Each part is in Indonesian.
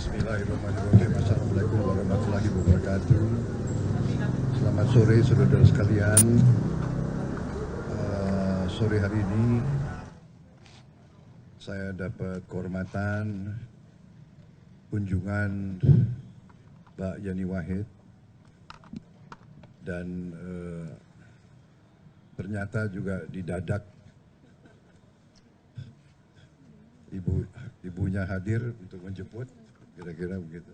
Bismillahirrahmanirrahim. Assalamualaikum warahmatullahi wabarakatuh. Selamat sore saudara sekalian. Sore hari ini saya dapat kehormatan kunjungan Mbak Yani Wahid dan ternyata juga didadak ibunya hadir untuk menjemput, kira-kira begitu.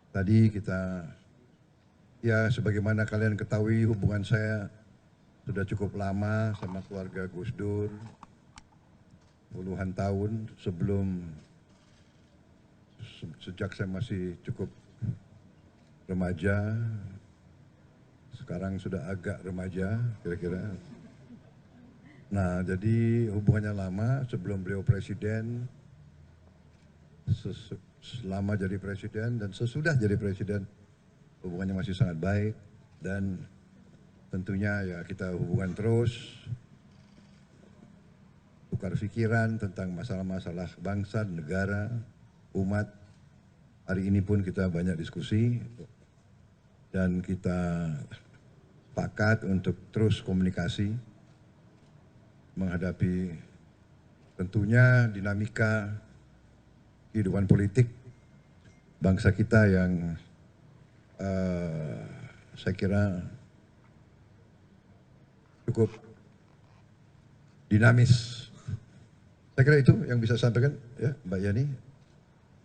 Tadi kita, ya sebagaimana kalian ketahui, hubungan saya sudah cukup lama sama keluarga Gus Dur, puluhan tahun sejak saya masih cukup remaja, sekarang sudah agak remaja kira-kira. Nah, jadi hubungannya lama sebelum beliau presiden, selama jadi presiden dan sesudah jadi presiden hubungannya masih sangat baik, dan tentunya ya kita hubungan terus, tukar pikiran tentang masalah-masalah bangsa, negara, umat. Hari ini pun kita banyak diskusi dan kita sepakat untuk terus komunikasi menghadapi tentunya dinamika kehidupan politik bangsa kita yang saya kira cukup dinamis. Saya kira itu yang bisa saya sampaikan ya Mbak Yani.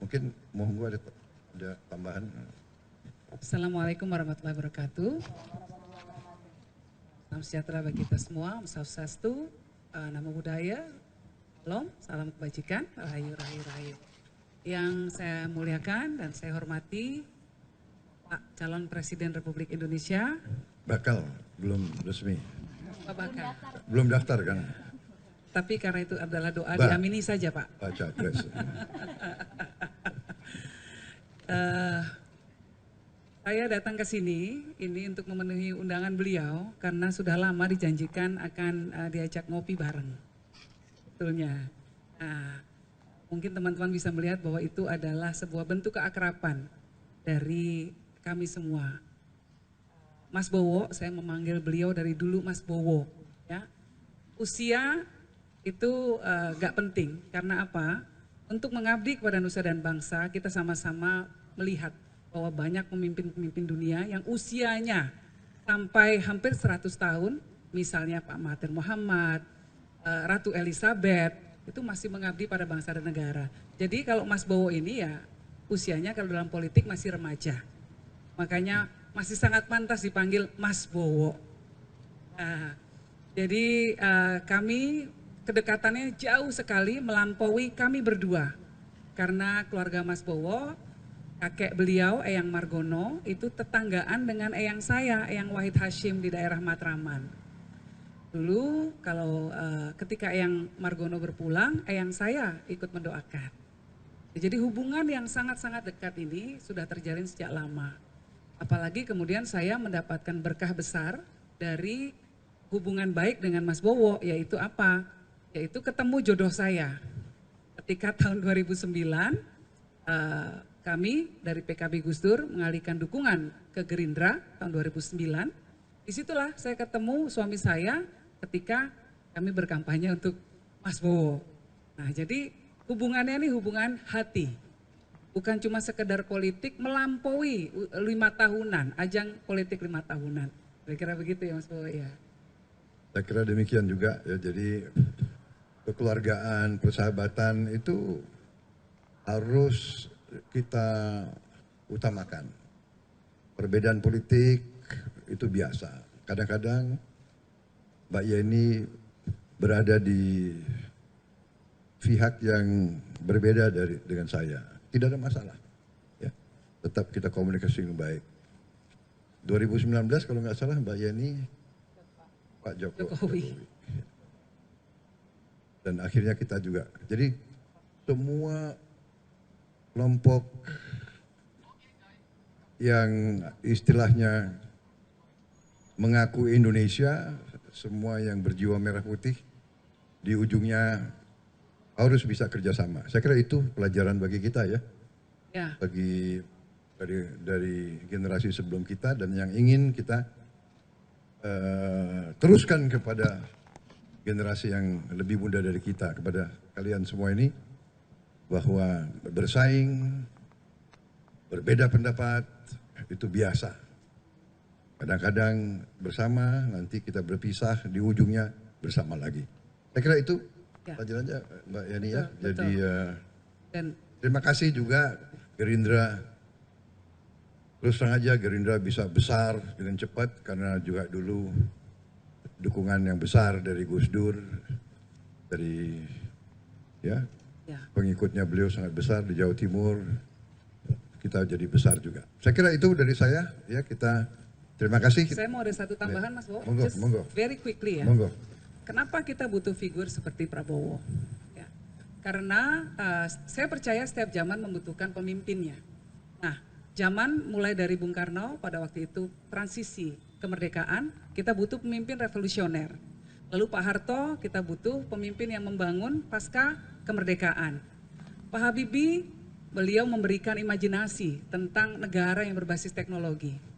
Mungkin mohon ada tambahan. Assalamualaikum warahmatullahi wabarakatuh. Salam sejahtera bagi kita semua, Om Swastiastu, Namo Buddhaya, salam kebajikan, rahayu, rahayu, rahayu. Yang saya muliakan dan saya hormati Pak Calon Presiden Republik Indonesia. Bakal, belum resmi. Pak Bakal. Belum daftar kan? Tapi karena itu adalah doa, diamini saja Pak. Baca pres. Saya datang ke sini ini untuk memenuhi undangan beliau karena sudah lama dijanjikan akan diajak ngopi bareng. Betulnya. Nah, mungkin teman-teman bisa melihat bahwa itu adalah sebuah bentuk keakraban dari kami semua. Mas Bowo, saya memanggil beliau dari dulu Mas Bowo. Ya. Usia itu gak penting, karena apa? Untuk mengabdi kepada nusa dan bangsa, kita sama-sama melihat bahwa banyak pemimpin-pemimpin dunia yang usianya sampai hampir 100 tahun, misalnya Pak Mahathir Mohamad, Ratu Elizabeth, itu masih mengabdi pada bangsa dan negara. Jadi kalau Mas Bowo ini ya usianya kalau dalam politik masih remaja. Makanya masih sangat pantas dipanggil Mas Bowo. Nah, jadi kami kedekatannya jauh sekali melampaui kami berdua. Karena keluarga Mas Bowo, kakek beliau, Eyang Margono, itu tetanggaan dengan eyang saya, Eyang Wahid Hashim di daerah Matraman. Dulu kalau ketika Eyang Margono berpulang, eyang saya ikut mendoakan. Jadi hubungan yang sangat-sangat dekat ini sudah terjalin sejak lama. Apalagi kemudian saya mendapatkan berkah besar dari hubungan baik dengan Mas Bowo, yaitu apa? Yaitu ketemu jodoh saya. Ketika tahun 2009, kami dari PKB Gus Dur mengalihkan dukungan ke Gerindra tahun 2009. Disitulah saya ketemu suami saya ketika kami berkampanye untuk Mas Bowo. Nah, jadi hubungannya ini hubungan hati. Bukan cuma sekedar politik, melampaui 5 tahunan, ajang politik 5 tahunan. Kira-kira begitu ya Mas Bowo ya. Saya kira demikian juga ya, jadi kekeluargaan, persahabatan itu harus kita utamakan. Perbedaan politik itu biasa. Kadang-kadang Mbak Yeni berada di pihak yang berbeda dengan saya. Tidak ada masalah. Ya. Tetap kita komunikasi dengan baik. 2019 kalau nggak salah Mbak Yeni, Pak Jokowi. Dan akhirnya kita juga. Jadi semua kelompok yang istilahnya mengaku Indonesia, semua yang berjiwa merah putih, di ujungnya harus bisa kerjasama. Saya kira itu pelajaran bagi kita ya, Ya, bagi dari generasi sebelum kita dan yang ingin kita teruskan kepada generasi yang lebih muda dari kita, kepada kalian semua ini, bahwa bersaing, berbeda pendapat itu biasa. Kadang-kadang bersama, nanti kita berpisah, di ujungnya bersama lagi. Saya kira itu Ya. pelajarannya Mbak Yani ya. Betul, Jadi dan terima kasih juga Gerindra. Terus terang aja Gerindra bisa besar dengan cepat karena juga dulu dukungan yang besar dari Gus Dur, dari ya ya. pengikutnya beliau sangat besar di Jawa Timur. Kita jadi besar juga. Saya kira itu dari saya ya, kita terima kasih. Saya mau ada satu tambahan Mas Bowo, Monggo, just monggo. very quickly ya. Monggo. Kenapa kita butuh figur seperti Prabowo? Ya. Karena saya percaya setiap zaman membutuhkan pemimpinnya. Nah, zaman mulai dari Bung Karno pada waktu itu transisi kemerdekaan, kita butuh pemimpin revolusioner. Lalu Pak Harto, kita butuh pemimpin yang membangun pasca kemerdekaan. Pak Habibie, beliau memberikan imajinasi tentang negara yang berbasis teknologi.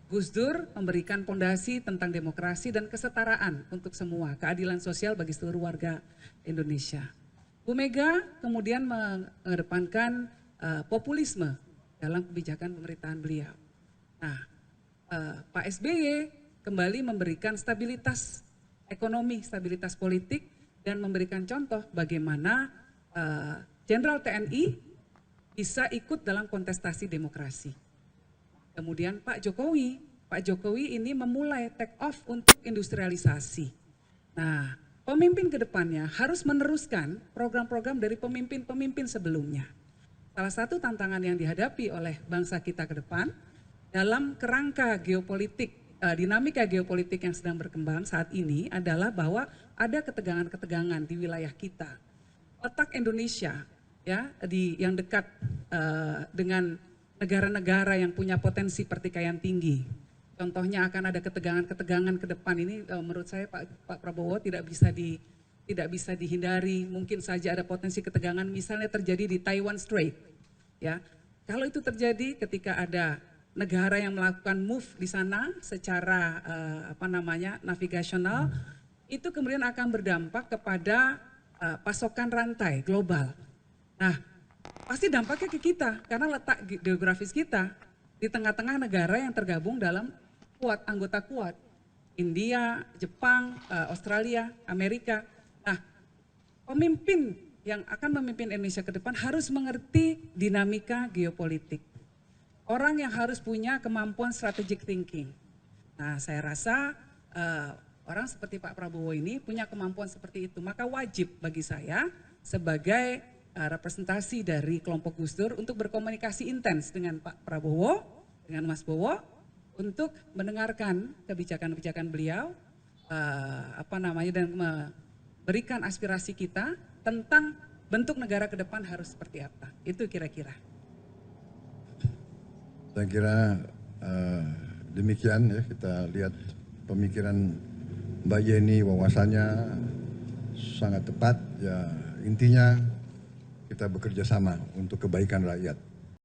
Gus Dur memberikan pondasi tentang demokrasi dan kesetaraan untuk semua, keadilan sosial bagi seluruh warga Indonesia. Bu Mega kemudian mengedepankan populisme dalam kebijakan pemerintahan beliau. Nah, Pak SBY kembali memberikan stabilitas ekonomi, stabilitas politik, dan memberikan contoh bagaimana Jenderal TNI bisa ikut dalam kontestasi demokrasi. Kemudian Pak Jokowi ini memulai take off untuk industrialisasi. Nah, pemimpin ke depannya harus meneruskan program-program dari pemimpin-pemimpin sebelumnya. Salah satu tantangan yang dihadapi oleh bangsa kita ke depan dalam kerangka geopolitik, dinamika geopolitik yang sedang berkembang saat ini adalah bahwa ada ketegangan-ketegangan di wilayah kita. Letak Indonesia ya yang dekat dengan negara-negara yang punya potensi pertikaian tinggi. Contohnya akan ada ketegangan-ketegangan ke depan ini, menurut saya Pak Prabowo tidak bisa dihindari. Mungkin saja ada potensi ketegangan misalnya terjadi di Taiwan Strait. Ya, kalau itu terjadi ketika ada negara yang melakukan move di sana secara navigasional, itu kemudian akan berdampak kepada pasokan rantai global. Nah, pasti dampaknya ke kita karena letak geografis kita di tengah-tengah negara yang tergabung dalam anggota kuat. India, Jepang, Australia, Amerika. Nah, pemimpin yang akan memimpin Indonesia ke depan harus mengerti dinamika geopolitik. Orang yang harus punya kemampuan strategic thinking. Nah, saya rasa orang seperti Pak Prabowo ini punya kemampuan seperti itu. Maka wajib bagi saya sebagai representasi dari kelompok Gus Dur untuk berkomunikasi intens dengan Pak Prabowo, dengan Mas Bowo, untuk mendengarkan kebijakan-kebijakan beliau, dan memberikan aspirasi kita tentang bentuk negara ke depan harus seperti apa. Itu kira-kira. Saya kira demikian ya, kita lihat pemikiran Mbak Yeni, wawasannya sangat tepat ya, intinya kita bekerja sama untuk kebaikan rakyat.